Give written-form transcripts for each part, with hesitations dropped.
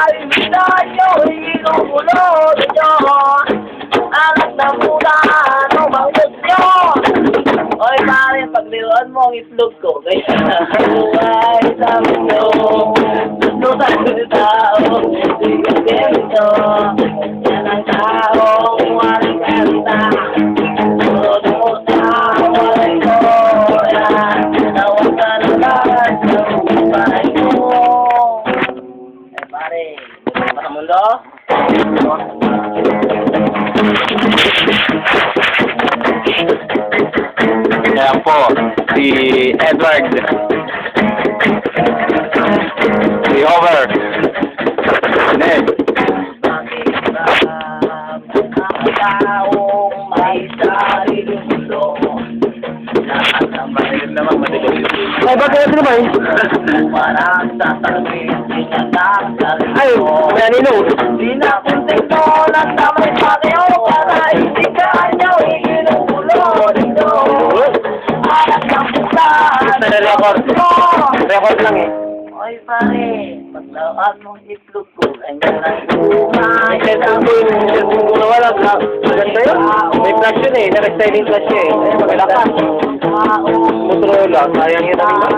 kaibigan nyo, inuulo nyo. Anak na muna, ano bang gusto? Oy pare, pagliruan mo ang itlog ko. Kaya buhay sa mundo. Gusto sa tao, hindi ka ganito. Yan ang taong walang kalita. Sunod mo sa walay ko. Yan, nawag ka na lahat ng buhay ko. Eh pare, gusto mo sa mundo? Ayan po, si Edward. Si Homer. Ned. Bakit ba ang taong may sariling gusto? Lahat ng mahirap naman madilim. Ay, bakit natin naman? Umarang sasabihin, sinasasali Ay, ko. may anino. Di na kontento lang sa may pareho para hindi ka nyo inuulo dito. Anak ng pusa, Record. Record lang eh. oy pare, paglawag mong itlog ko, ay walang buhay sa mundo. Kung nawala ka, maganda yun. May flash yun eh. Nag-styling flash yun eh. Maganda ka. Motorola, sayang yun naman.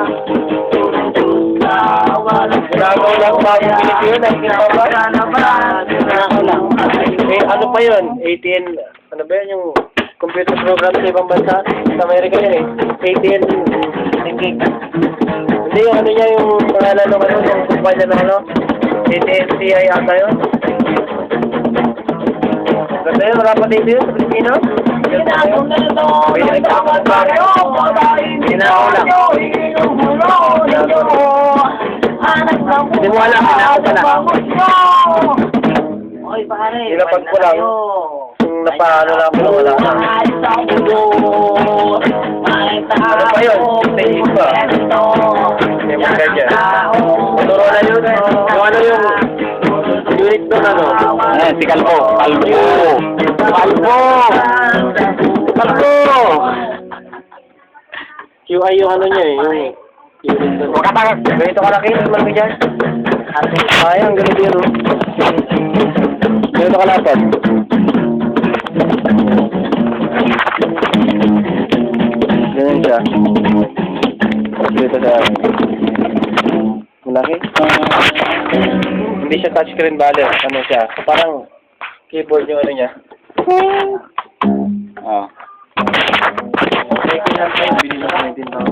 Ginagawa lang ba yung pinip yun? Ang ginagawa lang. Eh, ano pa yun? ATN, ano ba yun yung computer program sa ibang bansa? Sa Amerika yun eh. ATN, hindi yung ano niya yung pangalan ng ano, yung kumpanya ng ano? ATN-CI ata yun. Ganda yun, wala pa dito yun sa Pilipino? Hindi mo alam, hinapag ka lang. Oy pare, Hinapag ko lang. Yung napaano lang ako, wala na. Ano pa yun? Stage pa. Hindi mo ganyan. Motorola yun. Yung ano yung unit doon ano? Eh, si Calvo. Calvo! QI yung ano niya eh. Yung unit doon. Makatangak. Ganito kalaki. Malaki dyan. Sayang, ganito yun. Ganito kalapad. Ganyan siya. Dito sa malaki. Hindi siya touchscreen bale. Ano siya? Parang keyboard yung ano niya. Ah. Okay, kailan pa yung binili na 19,000.